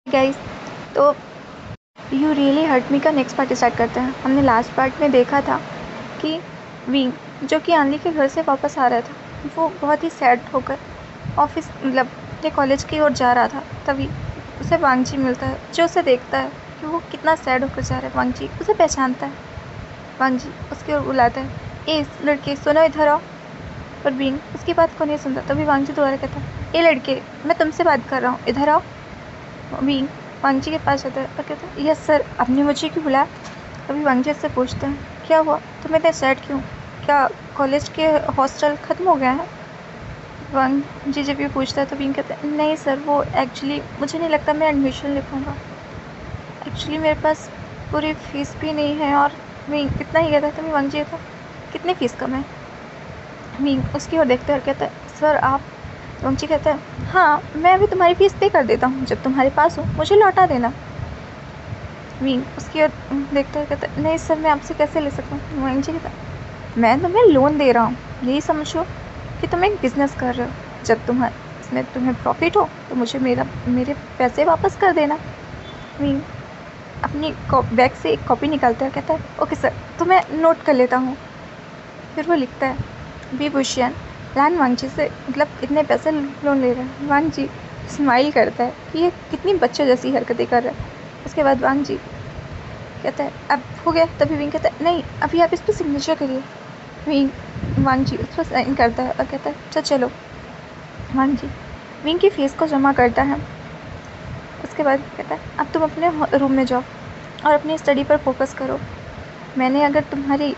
Guys, तो you really hurt me का next part start करते हैं। हमने लास्ट पार्ट में देखा था कि विंग, जो कि आंली के घर से वापस आ रहा था, वो बहुत ही सैड होकर ऑफिस अपने कॉलेज की ओर जा रहा था। तभी उसे वांगजी मिलता है, जो उसे देखता है कि वो कितना सैड होकर जा रहा है। वांगजी उसे पहचानता है। वांगजी उसकी ओर बुलाता है, ए लड़के सुनो, इधर आओ। पर विंग उसकी बात को नहीं सुनता। तभी वांगजी दोबारा कहता है, ए लड़के, मैं तुमसे बात कर रहा हूँ, इधर आओ। विंग वांगजी के पास जाता है और कहता है, यस सर, आपने मुझे क्यों बुलाया? तभी वांगजी से पूछते हैं, क्या हुआ, तुम इतने सैड क्यों? क्या कॉलेज के हॉस्टल ख़त्म हो गया है? वांगजी जब ये पूछता है तो विंग कहता है, नहीं सर, वो एक्चुअली मुझे नहीं लगता मैं एडमिशन ले पाऊँगा। एक्चुअली मेरे पास पूरी फ़ीस भी नहीं है। और विंग इतना ही कहता है। तभी वांगजी कहता है, कितनी फ़ीस कम है? विंग उसकी ओर देखते हुए कहता है, सर आप। वांगजी कहता है, हाँ, मैं अभी तुम्हारी फ़ीस पे कर देता हूँ, जब तुम्हारे पास हो मुझे लौटा देना। विंग उसकी ओर देखते हुए कहता है, नहीं सर, मैं आपसे कैसे ले सकता हूँ? वांगजी कहता है, मैं तुम्हें लोन दे रहा हूँ, यही समझो कि तुम एक बिज़नेस कर रहे हो। जब इसमें तुम्हें प्रॉफिट हो तो मुझे मेरे पैसे वापस कर देना। विंग अपनी बैग से एक कॉपी निकालता है, कहता है, ओके सर, तो मैं नोट कर लेता हूँ। फिर वो लिखता है, बी बुशियन लान वांगजी से इतने पैसे लोन ले रहा है। वांगजी स्माइल करता है कि ये कितनी बच्चों जैसी हरकतें कर रहा है। उसके बाद वांगजी कहता है, अब हो गया। तभी विंग कहता है, नहीं, अभी आप इस पर सिग्नेचर करिए। वांगजी उस पर साइन करता है और कहता है, अच्छा चलो। वांगजी विंग की फीस को जमा करता है। उसके बाद कहता है, अब तुम अपने रूम में जाओ और अपनी स्टडी पर फोकस करो। मैंने अगर तुम्हारी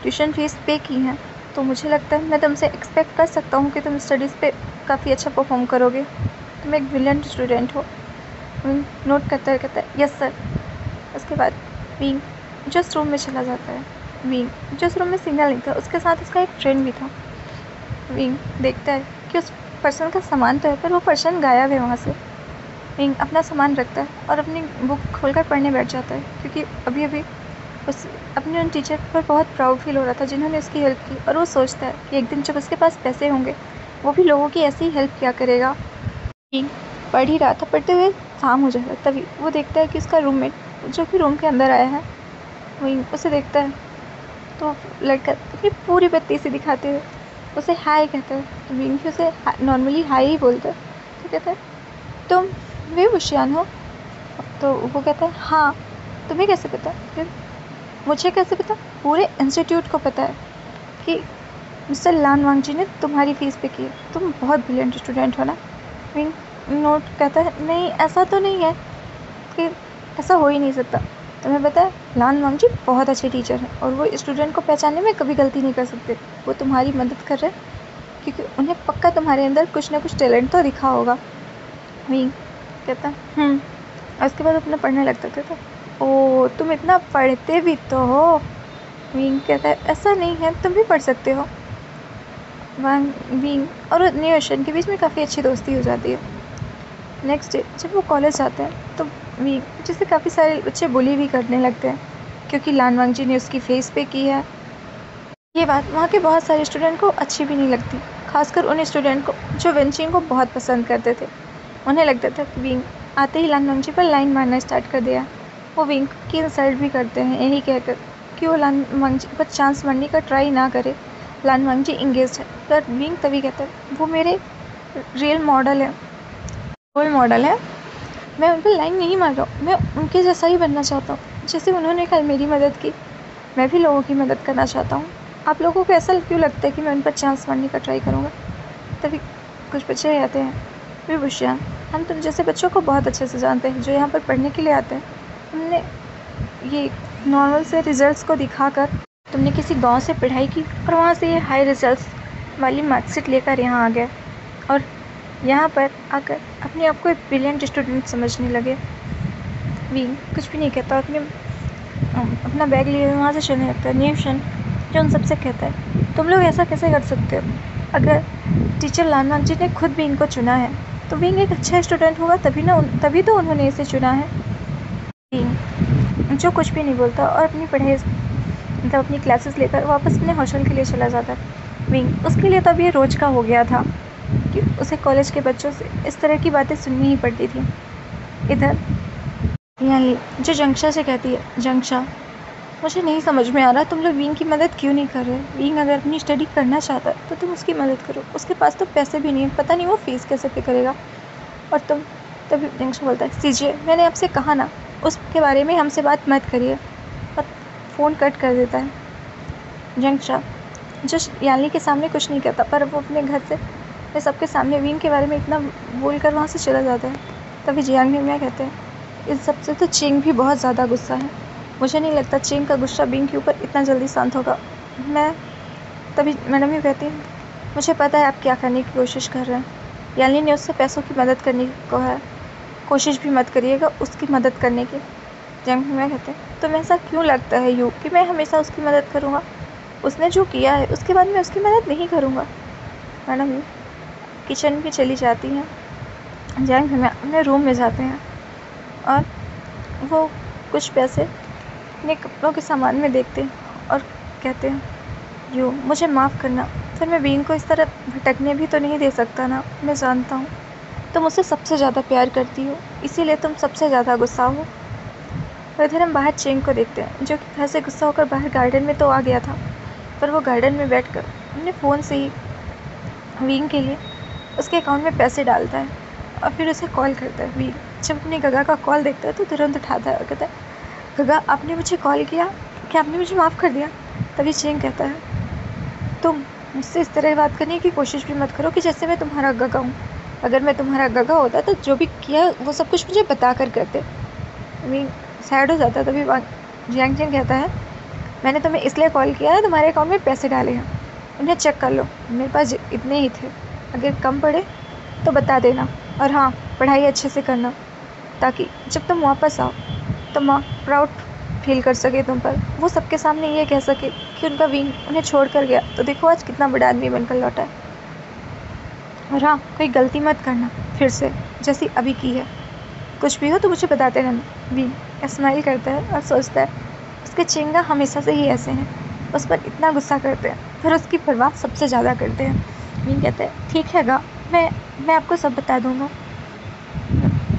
ट्यूशन फीस पे की है तो मुझे लगता है मैं तुमसे एक्सपेक्ट कर सकता हूँ कि तुम स्टडीज़ पे काफ़ी अच्छा परफॉर्म करोगे। तुम एक ब्रिलियंट स्टूडेंट हो। विंग नोट करता है, कहता है, यस सर। उसके बाद विंग जिस रूम में चला जाता है। विंग जिस रूम में सिग्नल नहीं था, उसके साथ उसका एक फ्रेंड भी था। विंग देखता है कि उस पर्सन का सामान तो है, पर वो पर्सन गायब है वहाँ से। विंग अपना सामान रखता है और अपनी बुक खोलकर पढ़ने बैठ जाता है, क्योंकि अभी अभी उस अपने उन टीचर पर बहुत प्राउड फील हो रहा था जिन्होंने उसकी हेल्प की। और वो सोचता है कि एक दिन जब उसके पास पैसे होंगे वो भी लोगों की ऐसी ही हेल्प किया करेगा। विंग पढ़ ही रहा था, पढ़ते हुए शाम हो जाता है। तभी वो देखता है कि उसका रूममेट जो कि रूम के अंदर आया है, विंग उसे देखता है तो लड़का अपनी पूरी बत्ती दिखाते हुए उसे हाय कहता है। तो विंग भी उसे नॉर्मली हाय ही बोलता है। तो कहता है, तुम वे बुशियान हो? तो वो कहता है, हाँ, तुम्हें कैसे पता? फिर मुझे कैसे पता? पूरे इंस्टीट्यूट को पता है कि मिस्टर लान वांगजी ने तुम्हारी फ़ीस पे की है। तुम बहुत ब्रिलियंट स्टूडेंट हो ना? विंग नोट कहता है, नहीं, ऐसा तो नहीं है, कि ऐसा हो ही नहीं सकता। तुम्हें पता है, लान वांगजी बहुत अच्छे टीचर हैं और वो स्टूडेंट को पहचानने में कभी गलती नहीं कर सकते। वो तुम्हारी मदद कर रहे हैं क्योंकि उन्हें पक्का तुम्हारे अंदर कुछ ना कुछ टैलेंट तो दिखा होगा। विंग कहता है, और उसके बाद अपना पढ़ने लगता। कहता है, ओ, तुम इतना पढ़ते भी तो हो। विंग कहता है, ऐसा नहीं है, तुम भी पढ़ सकते हो। विंग और न्यू ओशन के बीच में काफ़ी अच्छी दोस्ती हो जाती है। नेक्स्ट डे जब वो कॉलेज जाते हैं तो विंग जिसे काफ़ी सारे बच्चे बुली भी करने लगते हैं, क्योंकि लान वांगजी ने उसकी फेस पे की है। ये बात वहाँ के बहुत सारे स्टूडेंट को अच्छी भी नहीं लगती, खासकर उन स्टूडेंट को जो वेंचिंग को बहुत पसंद करते थे। उन्हें लगता था कि विंग आते ही लान वांगजी पर लाइन मारना स्टार्ट कर दिया। वो विंग की इंसल्ट भी करते हैं, यही कहकर कि वो लान वांगजी पर चांस मारने का ट्राई ना करे। लान वांगजी इंगेज है, पर विंग तभी कहता है, वो मेरे रियल मॉडल है, रोल मॉडल है। मैं उन पर लाइन नहीं मार रहा हूँ, मैं उनके जैसा ही बनना चाहता हूँ, जैसे उन्होंने कल मेरी मदद की। मैं भी लोगों की मदद करना चाहता हूँ। आप लोगों को ऐसा क्यों लगता है कि मैं उन पर चांस मारने का ट्राई करूँगा? तभी कुछ बच्चे कहते हैं, वे बुशियान, हम तुम जैसे बच्चों को बहुत अच्छे से जानते हैं जो यहाँ पर पढ़ने के लिए आते हैं। हमने ये नॉर्मल से रिजल्ट्स को दिखाकर तुमने किसी गांव से पढ़ाई की और वहाँ से ये हाई रिजल्ट्स वाली मार्कशीट लेकर यहाँ आ गए और यहाँ पर आकर अपने आप को एक ब्रिलियंट स्टूडेंट समझने लगे। विंग कुछ भी नहीं कहता, अपना बैग लिए वहाँ से चलने लगता है। न्यूशन जो उन सबसे कहता है, तुम लोग ऐसा कैसे कर सकते हो? अगर टीचर लान वांगजी ने खुद भी इनको चुना है तो विंग एक अच्छा स्टूडेंट होगा, तभी तो उन्होंने इसे चुना है। विंग जो कुछ भी नहीं बोलता और अपनी पढ़ाई अपनी क्लासेस लेकर वापस अपने हॉस्टल के लिए चला जाता है। विंग उसके लिए तब ये रोज़ का हो गया था कि उसे कॉलेज के बच्चों से इस तरह की बातें सुननी ही पड़ती थी। इधर याली जो जंक्षा से कहती है, जंक्षा मुझे नहीं समझ में आ रहा तुम लोग विंग की मदद क्यों नहीं कर रहे। विंग अगर अपनी स्टडी करना चाहता है तो तुम उसकी मदद करो, उसके पास तो पैसे भी नहीं है, पता नहीं वो फीस कैसे पे करेगा। और तुम तभी जंक्षा बोलता है, सीजिए मैंने आपसे कहा ना उसके बारे में हमसे बात मत करिए, और फ़ोन कट कर देता है। जंक्षा जो याली के सामने कुछ नहीं कहता, पर वो अपने घर से सबके सामने विंग के बारे में इतना बोल कर वहाँ से चला जाता है। तभी जियांग मिमिया कहते हैं, इस सबसे तो चिंग भी बहुत ज़्यादा गुस्सा है, मुझे नहीं लगता चिंग का गुस्सा विंग के ऊपर इतना जल्दी शांत होगा। तभी मैडम ही कहती है, मुझे पता है आप क्या करने की कोशिश कर रहे हैं। याली ने उससे पैसों की मदद करने को है, कोशिश भी मत करिएगा उसकी मदद करने की। जियांग मिमिया कहते हैं, तुम्हें ऐसा क्यों लगता है यू कि मैं हमेशा उसकी मदद करूँगा, उसने जो किया है उसके बाद मैं उसकी मदद नहीं करूँगा। मैडम यू किचन में चली जाती हैं, जियांग मिमिया अपने रूम में जाते हैं और वो कुछ पैसे अपने कपड़ों के सामान में देखते हैं और कहते हैं, यू मुझे माफ़ करना, फिर मैं विंग को इस तरह भटकने भी तो नहीं दे सकता ना। मैं जानता हूँ तुम मुझसे सबसे ज़्यादा प्यार करती हो, इसीलिए तुम सबसे ज़्यादा गुस्सा हो। और इधर हम बाहर चिंग को देखते हैं, जो कि घर से गुस्सा होकर बाहर गार्डन में तो आ गया था, पर वो गार्डन में बैठकर अपने फ़ोन से ही विंग के लिए उसके अकाउंट में पैसे डालता है और फिर उसे कॉल करता है। विंग जब अपने गगा का कॉल देखता है तो तुरंत उठाता है और कहता है, गगा आपने मुझे कॉल किया, क्या आपने मुझे माफ़ कर दिया। तभी चिंग कहता है, तुम मुझसे इस तरह बात करने की कोशिश भी मत करो कि जैसे मैं तुम्हारा गगा हूँ। अगर मैं तुम्हारा गगा होता तो जो भी किया वो सब कुछ मुझे बता कर करते। विंग सैड हो जाता है। तभी जियांग चिंग कहता है, मैंने तुम्हें इसलिए कॉल किया है, तुम्हारे अकाउंट में पैसे डाले हैं, उन्हें चेक कर लो, मेरे पास इतने ही थे, अगर कम पड़े तो बता देना, और हाँ पढ़ाई अच्छे से करना, ताकि जब तुम वापस आओ तो माँ प्राउड फील कर सके तुम पर, वो सबके सामने ये कह सके कि उनका विंग उन्हें छोड़ कर गया तो देखो आज कितना बड़ा आदमी बनकर लौटा है। और हाँ कोई गलती मत करना फिर से जैसी अभी की है, कुछ भी हो तो मुझे बताते रहना। विंग स्माइल करता है और सोचता है उसके चिंगा हमेशा से ही ऐसे हैं, उस पर इतना गुस्सा करते हैं फिर उसकी परवाह सबसे ज़्यादा करते हैं। विंग कहता है, ठीक है गा, मैं आपको सब बता दूँगा।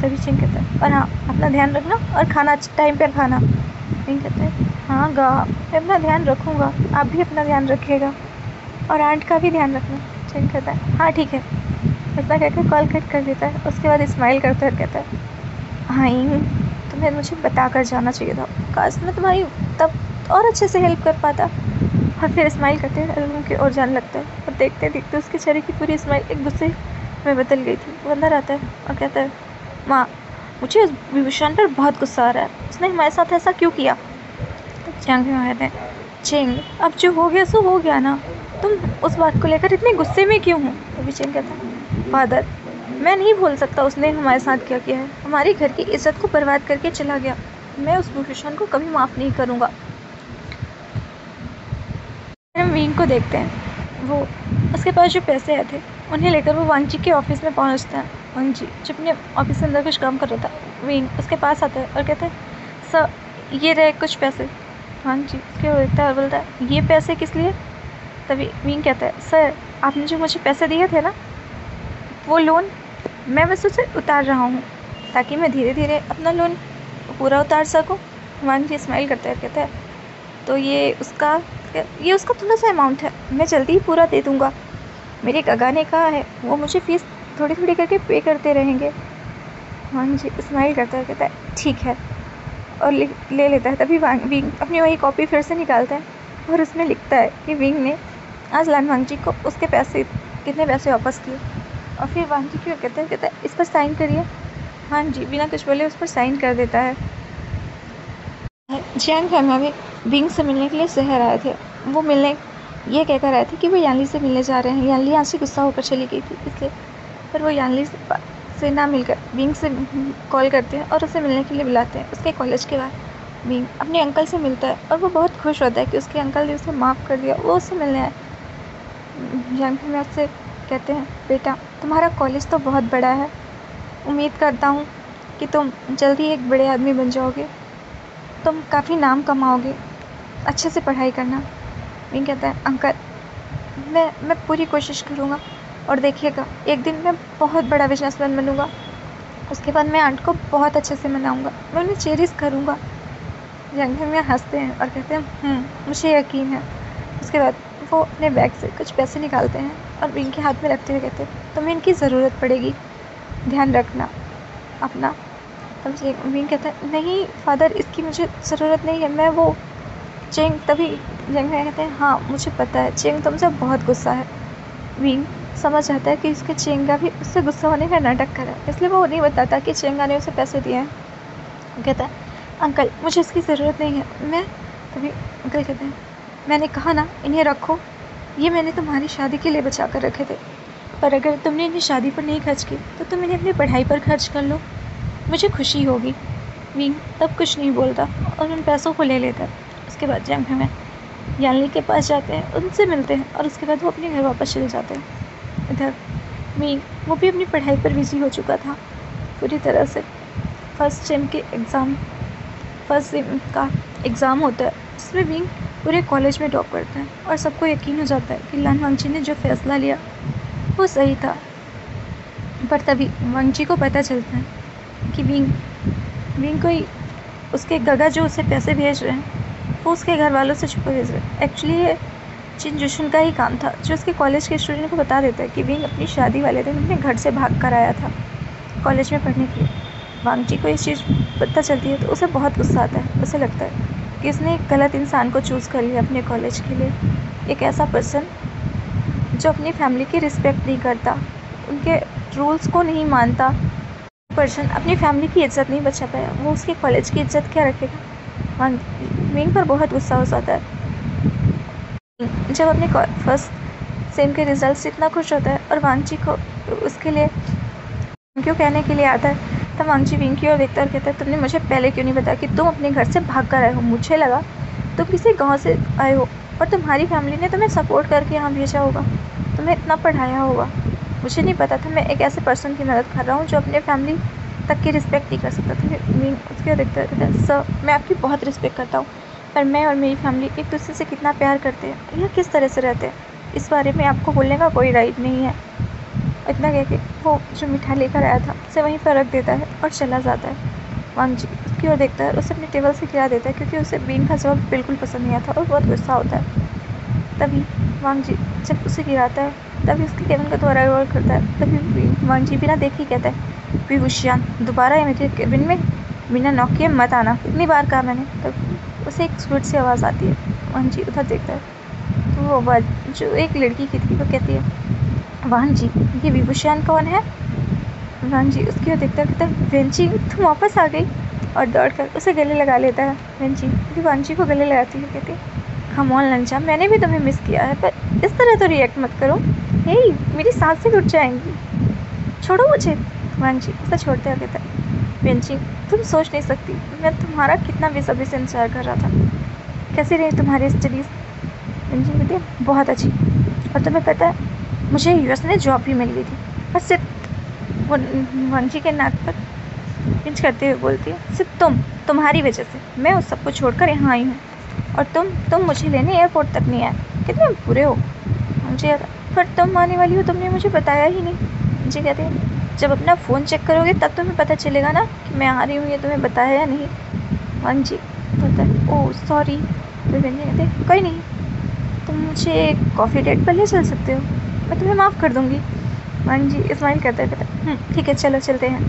तभी चिंग कहता है, और हाँ अपना ध्यान रखना और खाना टाइम पर खाना। विंग कहता है, हाँ गा मैं अपना ध्यान रखूँगा, आप भी अपना ध्यान रखिएगा और आंट का भी ध्यान रखना। चिंग कहता है, हाँ ठीक है। इतना कहकर कॉल कट कर देता है। उसके बाद स्माइल करते हुए कहता है, हाँ तुम्हें मुझे बता कर जाना चाहिए था, काश मैं तुम्हारी तब और अच्छे से हेल्प कर पाता। और फिर स्माइल करते हुए रूम की ओर जाने लगता है और देखते देखते उसके चेहरे की पूरी स्माइल एक गुस्से में बदल गई थी। वो अंदर आता है और कहता है, माँ मुझे उस विभूषण पर बहुत गुस्सा आ रहा है, उसने हमारे साथ ऐसा क्यों किया। तो जियांग भी कहते हैं, चिंग अब जो हो गया सो हो गया ना, तुम उस बात को लेकर इतने गुस्से में क्यों हो। तभी चिंग कहता है, फादर मैं नहीं भूल सकता उसने हमारे साथ क्या किया है, हमारी घर की इज्जत को बर्बाद करके चला गया, मैं उस विभूषण को कभी माफ़ नहीं करूँगा। हम विंग को देखते हैं, वो उसके पास जो पैसे आए थे उन्हें लेकर वो वांग जी के ऑफिस में पहुंचता है। वांग जी जो अपने ऑफिस के अंदर कुछ काम कर रहा था, विंग उसके पास आता है और कहता है, सर ये रहे कुछ पैसे। वांग जी उसके वो देखता है और बोलता है, ये पैसे किस लिए। तभी विंग कहता है, सर आपने जो मुझे पैसे दिए थे ना, वो लोन मैं बस उसे उतार रहा हूँ ताकि मैं धीरे धीरे अपना लोन पूरा उतार सकूँ। वांग जी स्माइल करता है, कहता है, तो ये उसका थोड़ा सा अमाउंट है, मैं जल्दी ही पूरा दे दूँगा, मेरे गगा ने कहा है वो मुझे फ़ीस थोड़ी थोड़ी करके पे करते रहेंगे। वांग जी स्माइल करता है, कहता है ठीक है, और ले लेता है। तभी विंग अपनी वही कॉपी फिर से निकालता है और उसमें लिखता है कि विंग ने आज लान वांग जी को उसके पैसे कितने पैसे वापस किए। और फिर वांग जी क्यों कहता है इस पर साइन करिए। वांग जी बिना कुछ बोले उस पर साइन कर देता है। जियांग फैंगमा भी विंग से मिलने के लिए शहर आए थे। वो मिलने ये कहकर आए थे कि वो यानली से मिलने जा रहे हैं। यानली यहाँ से गुस्सा होकर चली गई थी इसलिए, पर वो यानली से ना मिलकर विंग से कॉल करते हैं और उसे मिलने के लिए बुलाते हैं। उसके कॉलेज के बाद विंग अपने अंकल से मिलता है और वो बहुत खुश होता है कि उसके अंकल ने उसे माफ़ कर दिया, वो उससे मिलने आए। जियांग फैंगमा से कहते हैं, बेटा तुम्हारा कॉलेज तो बहुत बड़ा है, उम्मीद करता हूँ कि तुम जल्दी एक बड़े आदमी बन जाओगे, तुम काफ़ी नाम कमाओगे, अच्छे से पढ़ाई करना। विंग कहता है, अंकल मैं पूरी कोशिश करूँगा और देखिएगा एक दिन मैं बहुत बड़ा बिजनेसमैन बनूँगा। उसके बाद मैं आंट को बहुत अच्छे से मनाऊंगा, मैं उन्हें चेरिश करूँगा। जंगल में हंसते हैं और कहते हैं मुझे यकीन है। उसके बाद वो अपने बैग से कुछ पैसे निकालते हैं और विंग के हाथ में रखते हुए कहते हैं तुम्हें इनकी ज़रूरत पड़ेगी, ध्यान रखना अपना। तब विंग कहता है नहीं फादर, इसकी मुझे ज़रूरत नहीं है, मैं वो चेंग। तभी जंग कहते हैं हाँ मुझे पता है, चेंग तुमसे बहुत गुस्सा है। विंग समझ आता है कि इसके चेंगा भी उससे गुस्सा होने का नाटक करा, इसलिए वो नहीं बताता कि चेंगा ने उसे पैसे दिए हैं। वो कहता है अंकल मुझे इसकी ज़रूरत नहीं है, मैं। तभी अंकल कहते हैं मैंने कहा ना इन्हें रखो, ये मैंने तुम्हारी शादी के लिए बचा कर रखे थे, पर अगर तुमने इन्हें शादी पर नहीं खर्च की तो तुम इन्हें अपनी पढ़ाई पर खर्च कर लो, मुझे खुशी होगी। विंग तब कुछ नहीं बोलता और उन पैसों को ले लेता है। उसके बाद जंग में यानली के पास जाते हैं, उनसे मिलते हैं और उसके बाद वो अपने घर वापस चले जाते हैं। इधर विंग वो भी अपनी पढ़ाई पर बिजी हो चुका था पूरी तरह से। फर्स्ट सेम का एग्ज़ाम होता है, जिसमें विंग पूरे कॉलेज में टॉप करता है और सबको यकीन हो जाता है कि लान वांगची ने जो फैसला लिया वो सही था। पर तभी वांगची को पता चलता है कि विंग कोई उसके गगा जो उसे पैसे भेज रहे हैं वो उसके घर वालों से छुपा भेज रहे हैं। एक्चुअली ये चिन जुशन का ही काम था, जो उसके कॉलेज के स्टूडेंट को बता देता है कि विंग अपनी शादी वाले दिन अपने घर से भाग कर आया था कॉलेज में पढ़ने के लिए। वांगची को ये चीज़ पता चलती है तो उसे बहुत गुस्सा आता है। उसे लगता है कि उसने एक गलत इंसान को चूज़ कर लिया अपने कॉलेज के लिए, एक ऐसा पर्सन जो अपनी फैमिली की रिस्पेक्ट नहीं करता, उनके रूल्स को नहीं मानता। पर्सन अपनी फैमिली की इज्जत नहीं बचा पाया, वो उसके कॉलेज की इज्जत क्या रखेगा। विंग पर बहुत गुस्सा हो जाता है। जब अपने फर्स्ट सेम के रिजल्ट से इतना खुश होता है और वांगची को उसके लिए क्यों कहने के लिए आता है, तब वांगची विंग की ओर देखता है और कहता है तुमने मुझे पहले क्यों नहीं बताया कि तुम अपने घर से भाग कर आए हो। मुझे लगा तुम किसी गांव से आए हो और तुम्हारी फैमिली ने तुम्हें सपोर्ट करके यहाँ भेजा होगा, तुम्हें इतना पढ़ाया होगा। मुझे नहीं पता था मैं एक ऐसे पर्सन की मदद कर रहा हूँ जो अपने फैमिली तक की रिस्पेक्ट नहीं कर सकता था। विंग उसके देखता है सर मैं आपकी बहुत रिस्पेक्ट करता हूँ, पर मैं और मेरी फैमिली एक दूसरे से कितना प्यार करते हैं या किस तरह से रहते हैं इस बारे में आपको बोलने का कोई राइट नहीं है। इतना कह के वो जो मिठाई लेकर आया था उसे वहीं पर रख देता है और चला जाता है। वांगची उसकी ओर देखता है, उसे अपने टेबल से गिरा देता है क्योंकि उसे विंग का जवाब बिल्कुल पसंद नहीं आता और बहुत गुस्सा होता है। तभी वांगची जब उसे गिराता है तभी उसके केबिन का दोबारा गौर करता है। तभी वांगची बिना देख ही कहता है विभूषण दोबारा मेरे केबिन में बिना नॉक किए मत आना, कितनी बार कहा मैंने। तब उसे एक स्वीट सी आवाज़ आती है। वांगची उधर देखता है तो वो आवाज़ जो एक लड़की की थी वो कहती है वांगची ये विभूषण कौन है। वांगची उसकी ओर देखता है, कहता है वेंची तुम वापस आ गई, और दौड़कर उसे गले लगा लेता है। वेंची भी वांगची को गले लगाती है, कहती है कम ऑन लंचा, मैंने भी तुम्हें मिस किया है पर इस तरह तो रिएक्ट मत करो, हे मेरी सांसें रुक जाएंगी, छोड़ो मुझे। वांगची उसे छोड़ते हुए कहता है वेंची तुम सोच नहीं सकती मैं तुम्हारा कितना बेसब्री से इंतजार कर रहा था, कैसी रही तुम्हारी स्टडीज़। वेंची कहती है बहुत अच्छी, और तुम्हें पता है मुझे यूएस में जॉब भी मिल गई थी। और सिर्फ वो वांगची के नाक पर पिंच करते हुए बोलती है सिर्फ तुम्हारी वजह से मैं उस सबको छोड़कर यहाँ आई हूँ, और तुम मुझे लेने एयरपोर्ट तक नहीं आए, कितने बुरे हो। मुझे पर तुम आने वाली हो तुमने मुझे बताया ही नहीं। मुझे कहते हैं जब अपना फ़ोन चेक करोगे तब तुम्हें पता चलेगा ना कि मैं आ रही हूँ, ये तुम्हें बताया या नहीं। वांगची बोलता है ओह सॉरी। तो कहते हैं कोई नहीं, तुम मुझे कॉफ़ी डेट पर ले चल सकते हो, मैं तुम्हें माफ़ कर दूँगी। वांगची स्माइल करता है, कहता है ठीक है चलो चलते हैं।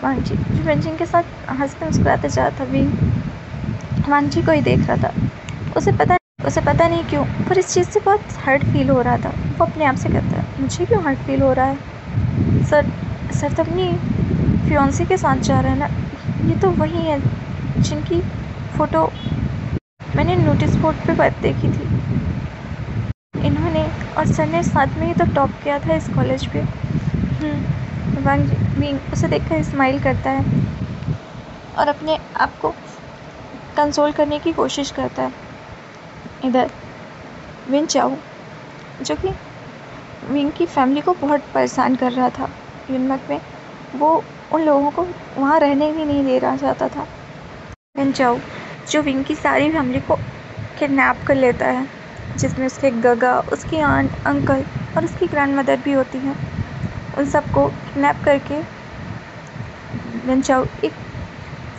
वांगची जो वेंची के साथ हंसते मुस्कुराते जा था भी वांगची को ही देख रहा था। उसे पता नहीं क्यों पर इस चीज़ से बहुत हर्ट फील हो रहा था। वो अपने आप से कहता है मुझे क्यों हर्ट फील हो रहा है। सर तो अपनी फियांसी के साथ जा रहा है ना, ये तो वही है जिनकी फ़ोटो मैंने नोटिस बोर्ड पे देखी थी। इन्होंने और सर ने साथ में ही तो टॉप किया था इस कॉलेज पे। वांगची उसे देखकर स्माइल करता है और अपने आप को कंसोल करने की कोशिश करता है। इधर विन चाओ जो कि विंग की फैमिली को बहुत परेशान कर रहा था यूनमक में, वो उन लोगों को वहाँ रहने भी नहीं दे रहा चाहता था। विन चाओ जो विंग की सारी फैमिली को किडनैप कर लेता है, जिसमें उसके गगा, उसकी आंट, अंकल और उसकी ग्रैंडमदर भी होती हैं। उन सबको किडनैप करके वेंचाओ एक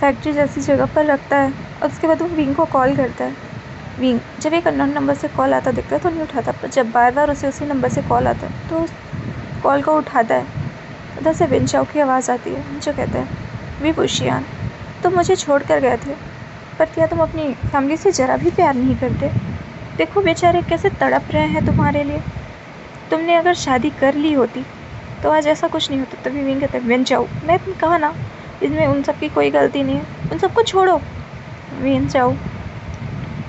फैक्ट्री जैसी जगह पर रखता है और उसके बाद वो विंग को कॉल करता है। विंग जब एक अननोन नंबर से कॉल आता दिखता है तो नहीं उठाता, पर जब बार बार उसे उसी नंबर से कॉल आता है तो उस कॉल को उठाता है। उधर से वेंचाओ की आवाज़ आती है जो कहता है, वी बुशियान, तुम मुझे छोड़ कर गए थे, पर क्या तुम अपनी फैमिली से ज़रा भी प्यार नहीं करते? देखो बेचारे कैसे तड़प रहे हैं तुम्हारे लिए। तुमने अगर शादी कर ली होती तो आज ऐसा कुछ नहीं होता। तभी विंग कहता है, वेंचाओ मैं कहा ना, इसमें उन सब की कोई गलती नहीं है, उन सबको छोड़ो। वेंचाओ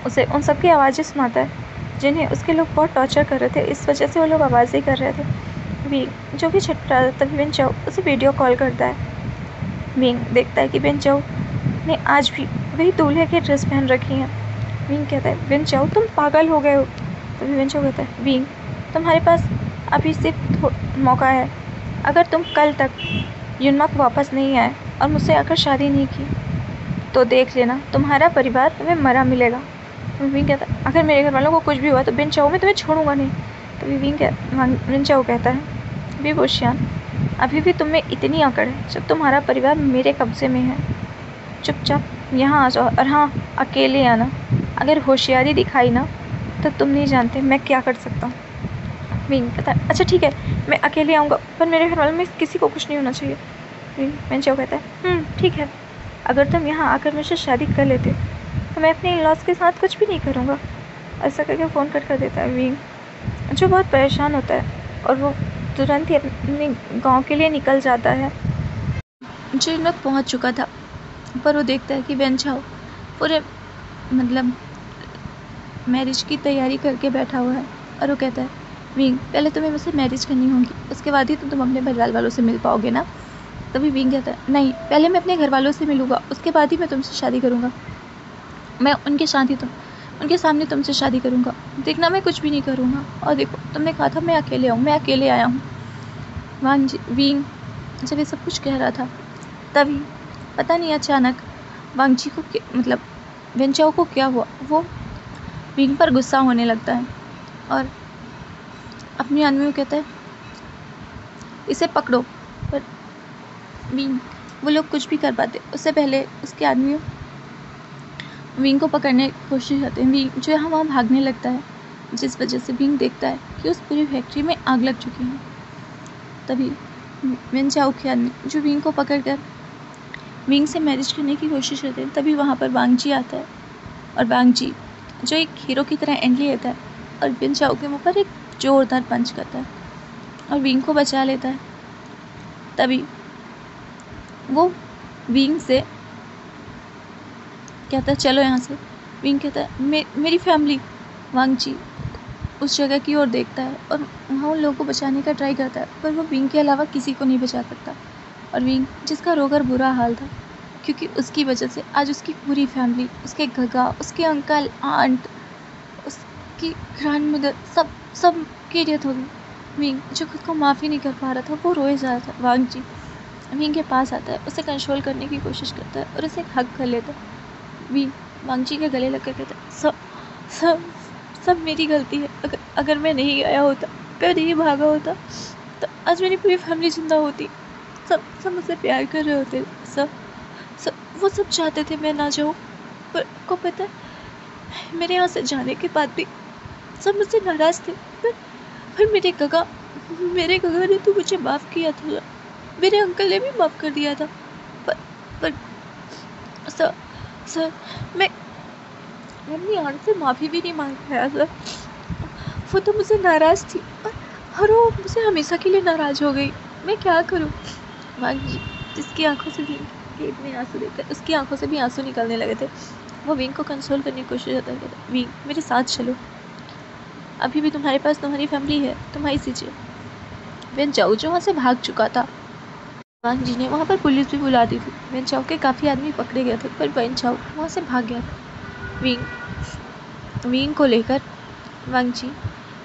उसे उन सब की आवाज़ें सुनाता है जिन्हें उसके लोग बहुत टॉर्चर कर रहे थे, इस वजह से वो लोग आवाज़ें कर रहे थे। विंग जो कि छटपटा था, तभी वेंचाओ उसे वीडियो कॉल करता है। विंग देखता है कि वेंचाओ ने आज भी वही दूल्हे की ड्रेस पहन रखी है। विंग कहता है, वेंचाओ तुम पागल हो गए हो। तभी वेंचाओ कहता है, विंग तुम्हारे पास अभी सिर्फ मौका है। अगर तुम कल तक युनमक वापस नहीं आए और मुझसे आकर शादी नहीं की तो देख लेना तुम्हारा परिवार तुम्हें मरा मिलेगा। विंग कहता है, अगर मेरे घर वालों को कुछ भी हुआ तो वेंचाओ मैं तुम्हें छोड़ूंगा नहीं। तभी वेंचाओ कहता है, वी बुशियान, अभी भी तुम में इतनी अकड़ है जब तुम्हारा परिवार मेरे कब्जे में है। चुपचाप यहाँ आ जाओ, और हाँ अकेले आना। अगर होशियारी दिखाई ना तो तुम नहीं जानते मैं क्या कर सकता हूँ। विंग कहता है, अच्छा ठीक है मैं अकेले आऊँगा, पर मेरे घर वालों में किसी को कुछ नहीं होना चाहिए। वेंचाओ कहता है, ठीक है, अगर तुम यहाँ आकर मुझसे शादी कर लेते तो मैं अपने इन-लॉज के साथ कुछ भी नहीं करूँगा। ऐसा करके फ़ोन कट कर देता है विंग, जो बहुत परेशान होता है और वो तुरंत ही अपने गांव के लिए निकल जाता है। जो इन वक्त पहुँच चुका था, पर वो देखता है कि वेंचाओ पूरे मैरिज की तैयारी करके बैठा हुआ है और वो कहता है, विंग पहले तुम्हें मुझसे मैरिज करनी होगी, उसके बाद ही तुम अपने परिवार वालों से मिल पाओगे ना। तभी विंग कहता है, नहीं पहले मैं अपने घर वालों से मिलूँगा, उसके बाद ही मैं तुमसे शादी करूँगा। मैं उनके सामने तुमसे शादी करूँगा, देखना मैं कुछ भी नहीं करूँगा। और देखो तुमने कहा था मैं अकेले आऊँ, मैं अकेले आया हूँ। विंग जब ये सब कुछ कह रहा था तभी पता नहीं अचानक वांगजी को वेंचाओ को क्या हुआ, वो विंग पर गुस्सा होने लगता है और अपने आदमी को कहता है, इसे पकड़ो। पर विंग वो लोग कुछ भी कर पाते उससे पहले उसके आदमी विंग को पकड़ने की कोशिश करते हैं। विंग जो है वहाँ भागने लगता है, जिस वजह से विंग देखता है कि उस पूरी फैक्ट्री में आग लग चुकी है। तभी वेंचाओ के आदमी जो विंग को पकड़कर विंग से मैरिज करने की कोशिश करते हैं, तभी वहाँ पर वांगजी आता है और वांगजी जो एक हीरो की तरह एंट्री लेता है और वेंचाओ के मुँह पर एक जोरदार पंच करता है और विंग को बचा लेता है। तभी वो विंग से कहता है, चलो यहाँ से। विंग कहता है, मेरी फैमिली। वांगजी उस जगह की ओर देखता है और वहाँ उन लोगों को बचाने का ट्राई करता है, पर वो विंग के अलावा किसी को नहीं बचा सकता। और विंग जिसका रोकर बुरा हाल था, क्योंकि उसकी वजह से आज उसकी पूरी फैमिली, उसके गगा, उसके अंकल, आंट, उसकी ग्रैंडमदर सब की डेथ हो गई। विंग जो खुद को माफ़ी नहीं कर पा रहा था, वो रोए जा रहा था। वांगजी विंग के पास आता है, उसे कंट्रोल करने की कोशिश करता है और उसे एक हग कर लेता है। विंग वांगजी के गले लगकर कहता है, सब मेरी गलती है। अगर मैं नहीं गया होता, मैं नहीं भागा होता तो आज मेरी पूरी फैमिली जिंदा होती। सब मुझसे प्यार कर रहे होते, वो सब चाहते थे मैं ना जाऊँ, पर को पता है मेरे यहाँ से जाने के बाद भी सब मुझसे नाराज़ थे। पर मेरे गगा ने तो मुझे माफ़ किया था, मेरे अंकल ने भी माफ़ कर दिया था। पर सर मैं अपनी आंट से माफ़ी भी नहीं मांग पाया सर। वो तो मुझसे नाराज़ थी और वो मुझसे हमेशा के लिए नाराज़ हो गई। मैं क्या करूँ? वांगजी जिसकी आंखों से भी इतने आंसू देखकर उसकी आंखों से भी आंसू निकलने लगे थे, वो विंग को कंसोल करने की कोशिश करता है। विंग मेरे साथ चलो, अभी भी तुम्हारे पास तुम्हारी फैमिली है, तुम्हारी सीजिए। वेंचाओ जो वहाँ से भाग चुका था, वांगजी ने वहाँ पर पुलिस भी बुला दी थी। वेंचाओ के काफ़ी आदमी पकड़े गए थे, पर वेंचाओ वहाँ से भाग गया था। विंग को लेकर वांगजी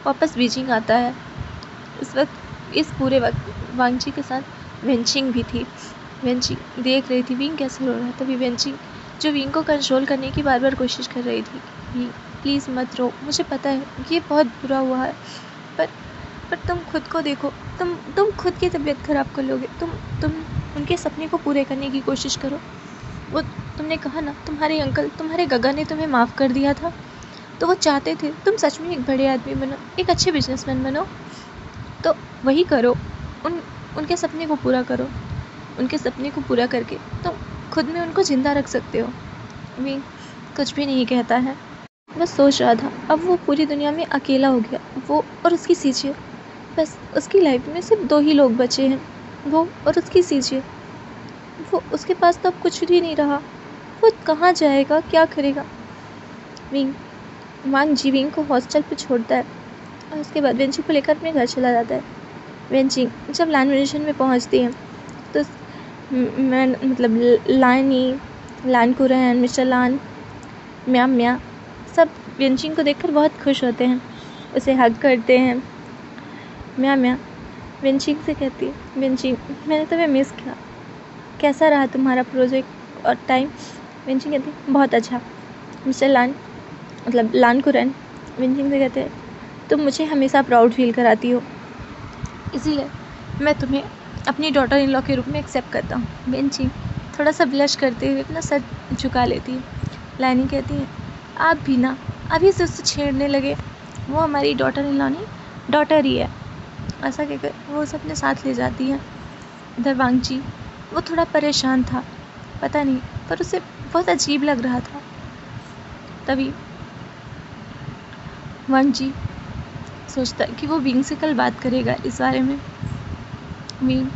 वापस बीजिंग आता है। इस पूरे वक्त वांगजी के साथ वेंचिंग भी थी। वेंचिंग देख रही थी विंग कैसे रो रहा है। तभी वेंचिंग जो विंग को कंट्रोल करने की बार बार कोशिश कर रही थी, विंग प्लीज़ मत रो, मुझे पता है ये बहुत बुरा हुआ है, पर तुम खुद को देखो, तुम खुद की तबीयत खराब कर लोगे, तुम उनके सपने को पूरे करने की कोशिश करो। वो तुमने कहा ना तुम्हारे अंकल, तुम्हारे गगा ने तुम्हें माफ़ कर दिया था, तो वो चाहते थे तुम सच में एक बड़े आदमी बनो, एक अच्छे बिजनेसमैन बनो, तो वही करो। उनके सपने को पूरा करो। उनके सपने को पूरा करके तुम खुद में उनको ज़िंदा रख सकते हो। विंग कुछ भी नहीं कहता है, बस सोच रहा था अब वो पूरी दुनिया में अकेला हो गया, वो और उसकी सीजिए। बस उसकी लाइफ में सिर्फ 2 ही लोग बचे हैं, वो और उसकी सीजिए। वो उसके पास तो अब कुछ भी नहीं रहा। वो कहाँ जाएगा, क्या करेगा? विंग वांग जी विंग को हॉस्टल पे छोड़ता है और उसके बाद वेंची को लेकर अपने घर चला जाता है। वेंची जब लान म्यूजिशन में पहुंचती है तो मैं मतलब लान कुरैन, मिस्टर लान, म्याम म्या सब वेंचिंग को देखकर बहुत खुश होते हैं, उसे हग करते हैं। म्या म्या वेंचिंग से कहती है, वेंचिंग मैंने तुम्हें मिस किया, कैसा रहा तुम्हारा प्रोजेक्ट और टाइम? वेंचिंग कहती है बहुत अच्छा। मिस्टर लान मतलब लान कुरैन वेंचिंग से कहते हैं तुम मुझे हमेशा प्राउड फील कराती हो, इसीलिए मैं तुम्हें अपनी डॉटर इन लॉ के रूप में एक्सेप्ट करता हूँ। वेंचिंग थोड़ा सा ब्लश करते हुए अपना सर झुका लेती है। लानी कहती है आप भी ना अभी से उससे छेड़ने लगे, वो हमारी डॉटर इन लॉ नहीं, डॉटर ही है। ऐसा कहकर वो उसे अपने साथ ले जाती है। इधर वांग जी वो थोड़ा परेशान था, पता नहीं, पर उसे बहुत अजीब लग रहा था। तभी वांग जी सोचता कि वो विंग से कल बात करेगा इस बारे में। विंग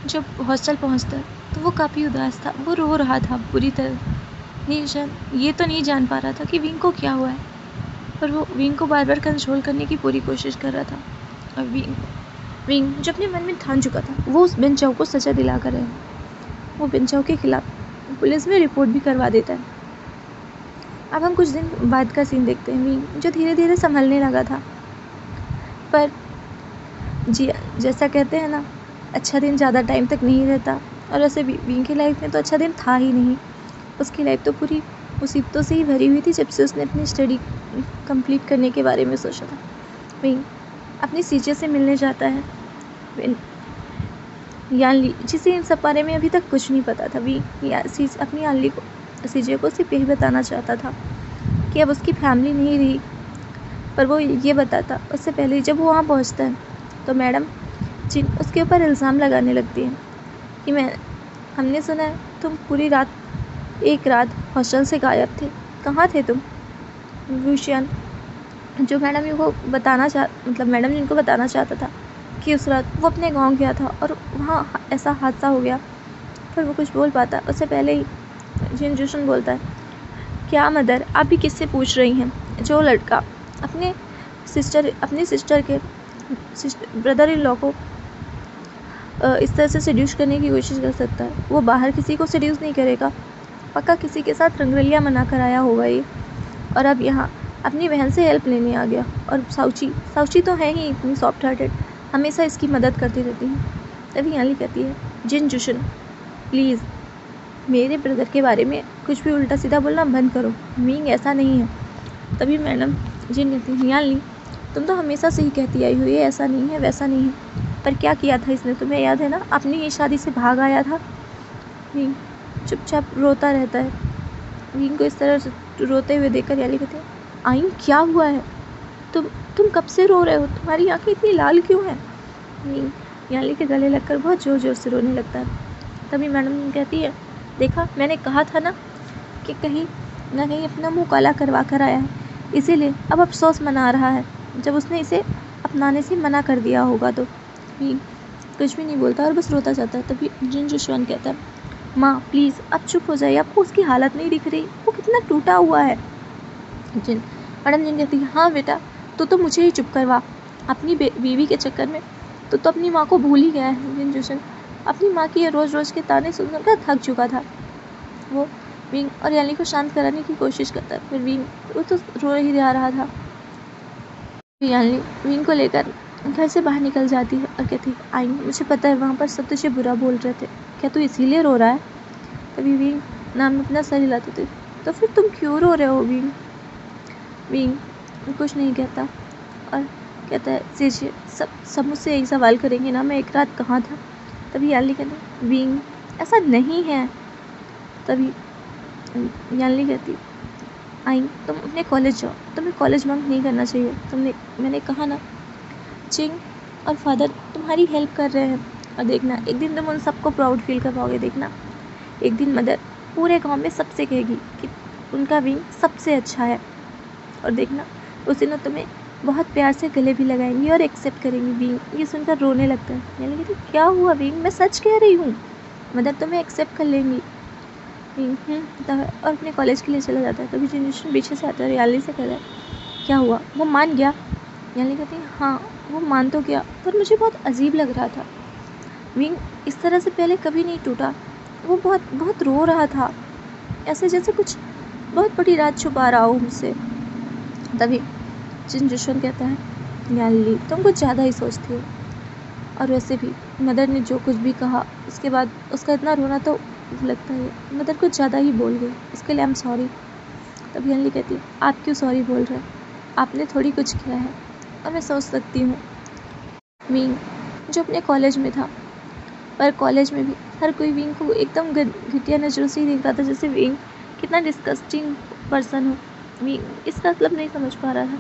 जब हॉस्टल पहुंचता है तो वो काफ़ी उदास था, वो रो रहा था बुरी तरह। ये तो नहीं जान पा रहा था कि विंग को क्या हुआ है, पर वो विंग को बार बार कंट्रोल करने की पूरी कोशिश कर रहा था। और विंग जो अपने मन में ठान चुका था वो उस बेंचाओ को सजा दिला कर है। वो बेंचाओ के खिलाफ पुलिस में रिपोर्ट भी करवा देता है। अब हम कुछ दिन बाद का सीन देखते हैं। विंग जो धीरे धीरे संभलने लगा था, पर जी जैसा कहते हैं ना, अच्छा दिन ज़्यादा टाइम तक नहीं रहता, और ऐसे विंग की लाइफ में तो अच्छा दिन था ही नहीं। उसकी लाइफ तो पूरी मुसीबतों से ही भरी हुई थी जब से उसने अपनी स्टडी कंप्लीट करने के बारे में सोचा था। विंग अपनी सीजे से मिलने जाता है, यान ली, जिसे इन सब बारे में अभी तक कुछ नहीं पता था। विंग अपनी यान ली को सीजे को सिर्फ यही बताना चाहता था कि अब उसकी फैमिली नहीं रही, पर वो ये बताता उससे पहले जब वो वहाँ पहुँचता है तो मैडम जिन उसके ऊपर इल्ज़ाम लगाने लगती हैं कि हमने सुना है तुम पूरी रात, एक रात हॉस्टल से गायब थे, कहाँ थे तुम? वुशियान जो मैडम जिनको बताना चाहता था कि उस रात वो अपने गांव गया था और वहाँ ऐसा हादसा हो गया, पर वो कुछ बोल पाता उससे पहले ही जिन जोशन बोलता है क्या मदर आप भी किससे पूछ रही हैं? जो लड़का अपनी सिस्टर के ब्रदर इन लॉ को इस तरह से सेड्यूस करने की कोशिश कर सकता है, वो बाहर किसी को सेड्यूस नहीं करेगा, पक्का किसी के साथ रंगरलिया मना कर आया होगा ये, और अब यहाँ अपनी बहन से हेल्प लेने आ गया। और साउची तो है ही इतनी सॉफ्ट हार्टेड, हमेशा इसकी मदद करती रहती है। तभी याली कहती है जिन जुशन प्लीज़ मेरे ब्रदर के बारे में कुछ भी उल्टा सीधा बोलना बंद करो, मींग ऐसा नहीं है। तभी मैडम जिन कहती है याली तुम तो हमेशा से ही कहती आई हो ये ऐसा नहीं है वैसा नहीं है, पर क्या किया था इसने तुम्हें याद है ना? अपनी ये शादी से भाग आया था। विंग चुपचाप रोता रहता है। विंग को इस तरह से रोते हुए देखकर याली कहती है आइन क्या हुआ है? तुम कब से रो रहे हो? तुम्हारी आंखें इतनी लाल क्यों हैं? विंग याली के गले लगकर बहुत ज़ोर ज़ोर से रोने लगता है। तभी मैडम कहती है देखा मैंने कहा था ना कि कहीं ना कहीं अपना मुँह काला करवा कर आया है, इसीलिए अब अफसोस मना रहा है जब उसने इसे अपनाने से मना कर दिया होगा। तो विंग कुछ भी नहीं बोलता और बस रोता जाता है। तभी जिन जुशवान कहता है माँ प्लीज़ अब चुप हो जाइए, आपको उसकी हालत नहीं दिख रही, वो कितना टूटा हुआ है। मैडम जिन कहती है हाँ बेटा तो मुझे ही चुप करवा, अपनी बीवी के चक्कर में तो अपनी माँ को भूल ही गया है। जिन जुशन अपनी माँ की ये रोज़ रोज़ के ताने सुनकर थक चुका था। वो विंग और याली को शांत कराने की कोशिश करता है, फिर विंग वो तो रो ही रहा था। याली विंग को लेकर घर से बाहर निकल जाती है और कहती है आई मुझे पता है वहाँ पर सब तुझे बुरा बोल रहे थे, क्या तू इसीलिए रो रहा है? तभी विंग नाम अपना सर हिलाते थे तो फिर तुम क्यों रो रहे हो? विंग कुछ नहीं कहता और कहता है सीजिए सब मुझसे एक सवाल करेंगे ना, मैं एक रात कहाँ था? तभी याली कहती विंग ऐसा नहीं है। तभी यानली कहती, आई तुम अपने कॉलेज जाओ, तुम्हें कॉलेज बंक नहीं करना चाहिए। मैंने कहा ना, चिंग और फादर तुम्हारी हेल्प कर रहे हैं, और देखना एक दिन तुम उन सबको प्राउड फील करवाओगे। देखना एक दिन मदर पूरे गांव में सबसे कहेगी कि उनका विंग सबसे अच्छा है, और देखना उस दिन वो तुम्हें बहुत प्यार से गले भी लगाएंगी और एक्सेप्ट करेंगी। विंग ये सुनकर रोने लगता है। यानी कहती, क्या हुआ विंग, मैं सच कह रही हूँ, मदर तुम्हें एक्सेप्ट कर लेंगी। विंग कहता है और अपने कॉलेज के लिए चला जाता है। तभी जनरेशन पीछे से आता है और याली से कहता है, क्या हुआ, वो मान गया? याली कहती है, हाँ वो मान तो गया, पर मुझे बहुत अजीब लग रहा था। विंग इस तरह से पहले कभी नहीं टूटा। वो बहुत बहुत रो रहा था, ऐसे जैसे कुछ बहुत बड़ी रात छुपा रहा हो मुझसे। तभी जिन कहता है, याली तुम कुछ ज़्यादा ही सोचती हो, और वैसे भी मदर ने जो कुछ भी कहा उसके बाद उसका इतना रोना, तो लगता है मदर कुछ ज़्यादा ही बोल गई, इसके लिए आई एम सॉरी। तभी याली कहती है, आप क्यों सॉरी बोल रहे हैं, आपने थोड़ी कुछ किया है, और मैं सोच सकती हूँ। विंग जो अपने कॉलेज में था, पर कॉलेज में भी हर कोई विंग को एकदम घटिया नज़रों से ही देख रहा था, जैसे विंग कितना डिस्गस्टिंग पर्सन हो। विंग इसका मतलब नहीं समझ पा रहा था।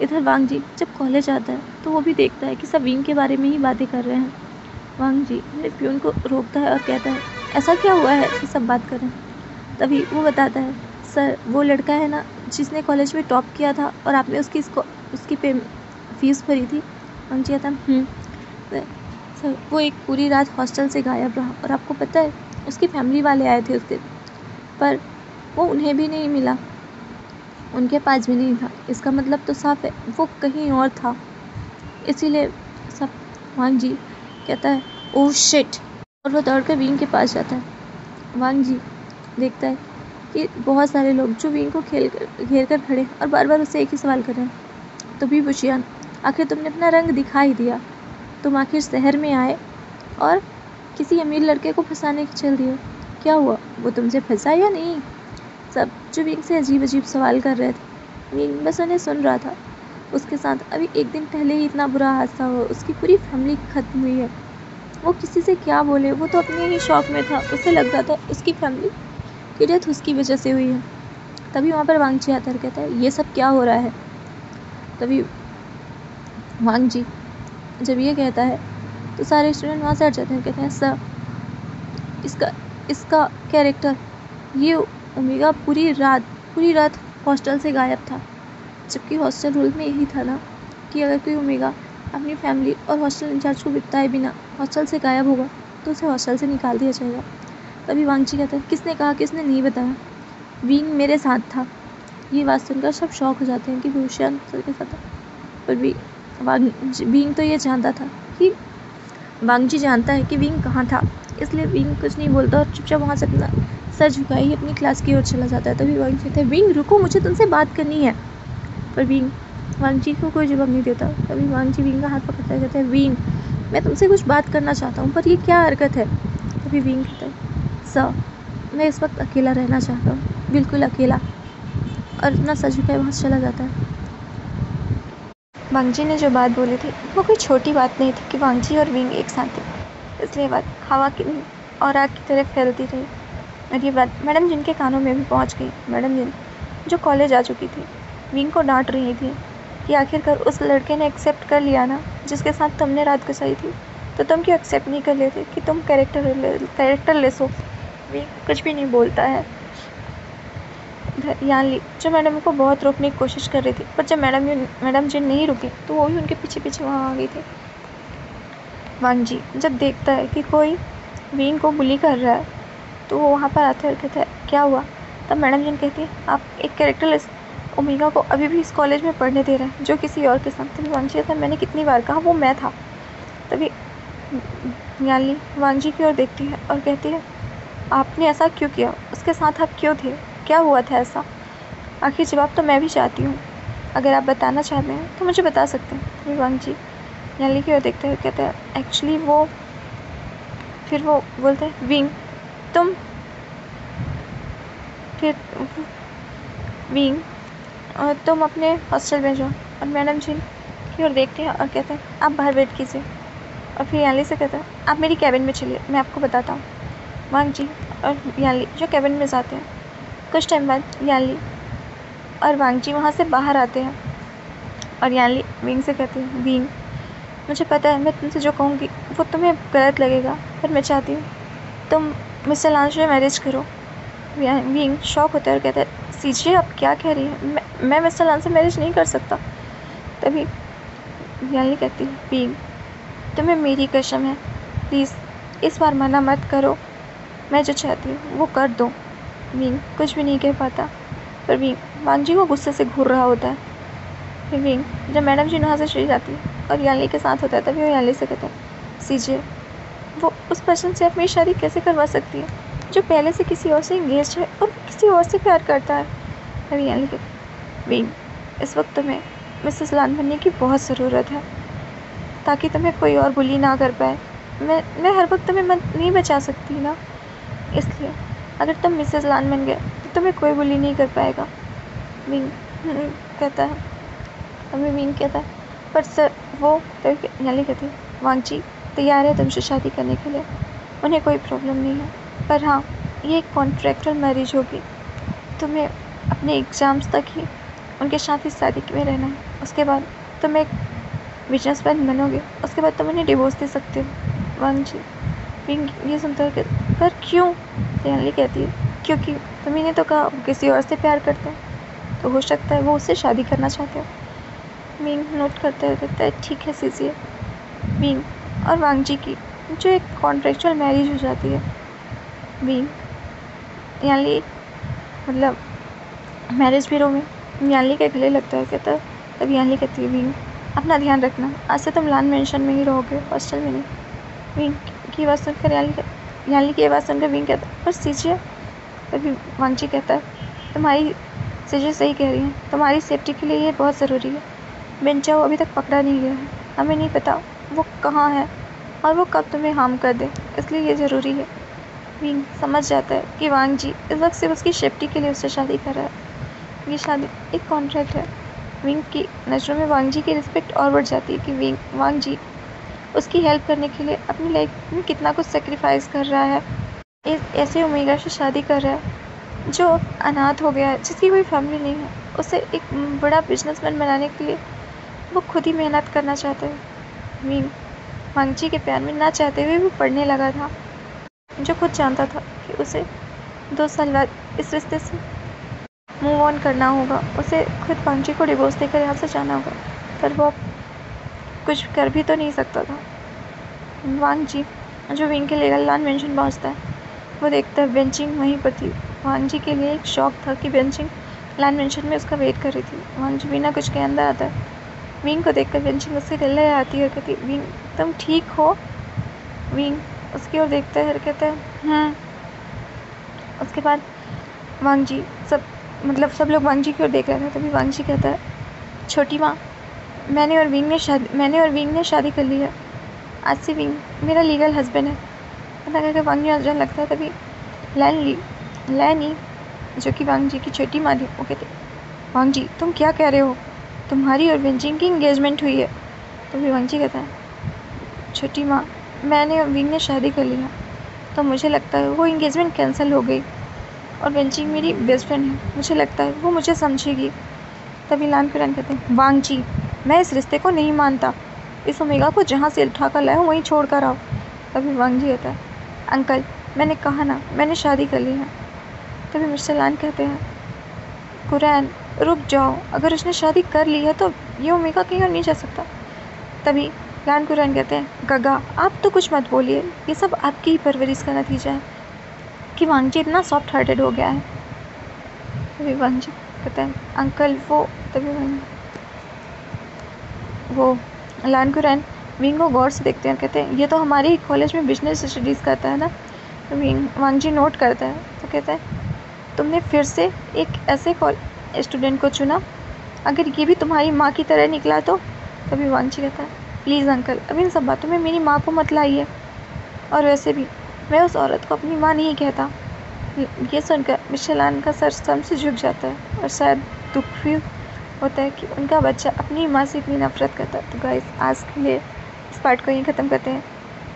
इधर वांग जी जब कॉलेज आता है तो वो भी देखता है कि सब विंग के बारे में ही बातें कर रहे हैं। वांग जी अपने प्यून को रोकता है और कहता है, ऐसा क्या हुआ है कि सब बात कर रहे हैं? तभी वो बताता है, सर वो लड़का है ना जिसने कॉलेज में टॉप किया था और आपने उसकी फीस भरी थी। वांग जी कहता है, सर वो एक पूरी रात हॉस्टल से गायब रहा, और आपको पता है उसकी फैमिली वाले आए थे उस दिन, पर वो उन्हें भी नहीं मिला, उनके पास भी नहीं था। इसका मतलब तो साफ है वो कहीं और था, इसीलिए सब। वांग जी कहता है, ओह शिट, और वो दौड़कर विंग के पास जाता है। वांग जी देखता है कि बहुत सारे लोग जो विंग को घेर कर खड़े और बार बार उससे एक ही सवाल कर रहे हैं। तो भी बुशियान, आखिर तुमने अपना रंग दिखा ही दिया, तुम आखिर शहर में आए और किसी अमीर लड़के को फंसाने की चल दिए। क्या हुआ, वो तुमसे फंसा या नहीं? सब जो विंग से अजीब अजीब सवाल कर रहे थे, विंग बस उन्हें सुन रहा था। उसके साथ अभी एक दिन पहले ही इतना बुरा हादसा हुआ, उसकी पूरी फैमिली खत्म हुई है। वो किसी से क्या बोले, वो तो अपने ही शौक में था। उसे लग रहा था उसकी फैमिली की डेथ उसकी वजह से हुई है। तभी वहाँ पर वांग जी आता है, कहता है, ये सब क्या हो रहा है? तभी वांग जी जब ये कहता है तो सारे स्टूडेंट वहाँ से हट जाते हैं। कहते हैं, सर इसका कैरेक्टर ये ओमेगा पूरी रात हॉस्टल से गायब था, जबकि हॉस्टल रूल में यही था ना कि अगर कोई ओमेगा अपनी फैमिली और हॉस्टल इंचार्ज को बताए बिना हॉस्टल से गायब होगा तो उसे हॉस्टल से निकाल दिया जाएगा। तभी वांग जी कहता है, किसने कहा, किसने नहीं बताया? विंग मेरे साथ था। ये बात सुनकर सब शॉक हो जाते हैं कि भूषण सर के साथ था, पर विंग तो ये जानता था कि वांग जी जानता है कि विंग कहाँ था, इसलिए विंग कुछ नहीं बोलता और चुपचाप वहाँ से अपना सर झुकाए ही अपनी क्लास की ओर चला जाता है। तभी वांग जी कहता है, विंग रुको, मुझे तुमसे बात करनी है। पर विंग वांग जी को कोई जवाब नहीं देता। तभी वांग जी विंग का हाथ पकड़ता है, कहता है, विंग मैं तुमसे कुछ बात करना चाहता हूँ, पर ये क्या हरकत है? तभी विंग कहता है, सर मैं इस वक्त अकेला रहना चाहता हूँ, बिल्कुल अकेला, और अपना सर झुकाए वहाँ से चला जाता है। वांग जी ने जो बात बोली थी वो कोई छोटी बात नहीं थी कि वांग जी और विंग एक साथ थे, इसलिए बात हवा की और आग की तरह फैलती रही। और ये बात मैडम जिन के कानों में भी पहुंच गई। मैडम जिन जो कॉलेज आ चुकी थी विंग को डांट रही थी कि आखिरकार उस लड़के ने एक्सेप्ट कर लिया ना जिसके साथ तुमने रात गुजारी थी, तो तुम क्यों एक्सेप्ट नहीं कर लेते कि तुम कैरेक्टर लेस हो? विंग कुछ भी नहीं बोलता है। यानली जो मैडम को बहुत रोकने की कोशिश कर रही थी, पर जब मैडम जिन नहीं रुकी तो वो भी उनके पीछे पीछे वहाँ आ गई थी। वांग जी जब देखता है कि कोई विंग को बुली कर रहा है तो वो वहाँ पर आता है, कहता है, क्या हुआ? तब मैडम जिन कहती है, आप एक कैरेक्टरलेस ओमेगा को अभी भी इस कॉलेज में पढ़ने दे रहे हैं जो किसी और के साथ। तभी वांग जी कहता है, मैंने कितनी बार कहा वो मैं था। तभी यानली वांग जी की ओर देखती है और कहती है, आपने ऐसा क्यों किया? उसके साथ आप क्यों थे? क्या हुआ था ऐसा? आखिर जवाब तो मैं भी चाहती हूँ, अगर आप बताना चाहते हैं तो मुझे बता सकते हैं। तभी वांग जी यानली की ओर देखते हुए कहते हैं, एक्चुअली वो फिर वो बोलते हैं, विंग तुम फिर विंग तुम अपने हॉस्टल में जाओ। और मैडम जी की ओर देखते हैं और कहते हैं, आप बाहर वेट कीजिए। और फिर यानली से कहते हैं, आप मेरी कैबिन में चलिए, मैं आपको बताता हूँ। वांग जी और यानली जो केबिन में जाते हैं। कुछ टाइम बाद यानली और वांग जी वहाँ से बाहर आते हैं और यानली विंग से कहती है, विंग मुझे पता है मैं तुमसे जो कहूँगी वो तुम्हें गलत लगेगा, पर मैं चाहती हूँ तुम मिस्टर लान से मैरिज करो। विंग शॉक होता है और कहता है, सीजिए आप क्या कह रही हैं, मैं मिस्टर लान से मैरिज नहीं कर सकता। तभी यानली कहती है, विंग तुम्हें मेरी कसम है, प्लीज़ इस बार मना मत करो, मैं जो चाहती हूँ वो कर दो। विंग कुछ भी नहीं कह पाता, पर विंग वांग जी को गुस्से से घूर रहा होता है। फिर विंग जब मैडम जी वहाँ से चली जाती है और यानली के साथ होता है, तभी वो यानली से कहता है, सीजिए वो उस पर्सन से अपनी शादी कैसे करवा सकती है जो पहले से किसी और से इंगेज है और किसी और से प्यार करता है। तभी यानली कहती है, विंग इस वक्त तुम्हें मिसेस लान बनने की बहुत ज़रूरत है ताकि तुम्हें कोई और बुली ना कर पाए। मैं हर वक्त तुम्हें नहीं बचा सकती ना, इसलिए अगर तुम मिसेस लान बन गए तो तुम्हें कोई बुली नहीं कर पाएगा। विंग कहता है, अभी विंग कहता है, पर सर वो यानली कहती है, वांग जी तैयार है तुमसे शादी करने के लिए, उन्हें कोई प्रॉब्लम नहीं है, पर हाँ ये एक कॉन्ट्रैक्चुअल मैरिज होगी, तुम्हें अपने एग्ज़ाम्स तक ही उनके साथ ही शादी में रहना है, उसके बाद तुम एक बिजनेसमैन बनोगे, उसके बाद तुम उन्हें डिवोर्स दे सकते हो। वांग जी विंग ये सुनते हो, पर क्यों? यानली कहती है, क्योंकि तुम्ही ने तो कहा किसी और से प्यार करते हैं, तो हो सकता है वो उससे शादी करना चाहते हो। विंग नोट करते हुए कहता है, ठीक है सीजिए। विंग और वांग जी की जो एक कॉन्ट्रैक्चुअल मैरिज हो जाती है। विंग यानली मतलब मैरिज ब्यूरो में यानली के गले लगता है, कहता है, तब यानली कहती है, विंग अपना ध्यान रखना, आज से तुम लान मेंशन में ही रहोगे, हॉस्टल में नहीं। विंग की आवाज़ सुनकर यानली की आवाज़ सुनकर विंग कहता है, पर सीजिए। तभी वांग जी कहता है, तुम्हारी सीजिए सही कह रही है, तुम्हारी सेफ्टी के लिए ये बहुत ज़रूरी है। बेन चाओ अभी तक पकड़ा नहीं गया है, हमें नहीं पता वो कहाँ है और वो कब तुम्हें हार्म कर दे, इसलिए ये ज़रूरी है। विंग समझ जाता है कि वांग जी इस वक्त सिर्फ उसकी सेफ्टी के लिए उससे शादी कर रहा है, ये शादी एक कॉन्ट्रैक्ट है। विंग की नज़रों में वांग जी की रिस्पेक्ट और बढ़ जाती है कि वांग जी उसकी हेल्प करने के लिए अपनी लाइफ में कितना कुछ सेक्रीफाइस कर रहा है, एक ऐसे ओमेगा से शादी कर रहा है जो अनाथ हो गया है, जिसकी कोई फैमिली नहीं है, उसे एक बड़ा बिजनेसमैन बनाने के लिए वो खुद ही मेहनत करना चाहता है। विंग वांग जी के प्यार में ना चाहते हुए भी पढ़ने लगा था, जो खुद जानता था कि उसे 2 साल बाद इस रिश्ते से मूव ऑन करना होगा, उसे खुद वांग जी को डिवोर्स देकर यहाँ से जाना होगा, पर वो कुछ कर भी तो नहीं सकता था। वांग जी जो विंग के लिए लान मेंशन पहुँचता है, वो देखता है बेंचिंग वहीं पर थी। वांग जी के लिए एक शौक था कि बेंचिंग लान मेंशन में उसका वेट कर रही थी। वांग जी बिना कुछ के अंदर आता है, विंग को देखकर बेंचिंग उससे गले आती है, कहती, विंग तुम ठीक हो? विंग उसकी ओर देखता है और कहता है, उसके बाद वांग जी सब लोग वांग जी की ओर देख रहे थे, तभी वांग जी कहता है, छोटी माँ मैंने और विंग ने शादी कर ली है, आज से विंग मेरा लीगल हस्बैंड है। पता करके वांग जी हस्बैंड लगता है, तभी लैनी जो कि वांग जी की छोटी माँ थी, वो कहती, वांग जी तुम क्या कह रहे हो, तुम्हारी और बेंचिंग की इंगेजमेंट हुई है। तभी वांग जी कहता है, छोटी माँ मैंने और विंग ने शादी कर लिया, तो मुझे लगता है वो इंगेजमेंट कैंसिल हो गई, और बेंचिंग मेरी बेस्ट फ्रेंड है, मुझे लगता है वो मुझे समझेगी। तभी लान कुरैन कहते हैं, वांग जी मैं इस रिश्ते को नहीं मानता, इस ओमेगा को जहाँ से उठा कर लाया वहीं छोड़ कर आओ। तभी वांग जी कहता है, अंकल मैंने कहा ना मैंने शादी कर ली है। तभी मिस्टर लान कहते हैं, कुरैन रुक जाओ, अगर उसने शादी कर ली है तो ये ओमेगा कहीं और नहीं जा सकता। तभी लान कुरैन कहते हैं, गगा आप तो कुछ मत बोलिए, ये सब आपकी ही परवरिश का नतीजा है कि वांग जी इतना सॉफ्ट हार्टेड हो गया है। तभी वांग जी कहते हैं, अंकल तभी वो लान कुरैन विंग को गौर से देखते हैं, कहते हैं, ये तो हमारे ही कॉलेज में बिजनेस स्टडीज़ करता है ना। तो वांग जी नोट करता है, तो कहता है, तुमने फिर से एक ऐसे स्टूडेंट को चुना, अगर ये भी तुम्हारी माँ की तरह निकला तो। तभी वांग जी कहता है, प्लीज़ अंकल अब इन सब बातों में मेरी माँ को मत लाइए, और वैसे भी मैं उस औरत को अपनी माँ नहीं कहता। ये सुनकर मिस्टर लान का सर सम से झुक जाता है और शायद दुख भी होता है कि उनका बच्चा अपनी माँ से इतनी नफरत करता है। तो गाइस आज के लिए इस पार्ट को यहीं ख़त्म करते हैं।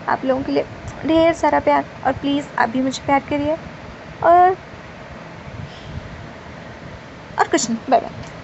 आप लोगों के लिए ढेर सारा प्यार, और प्लीज़ आप भी मुझे प्यार करिए। और कुछ नहीं, बाय बाय।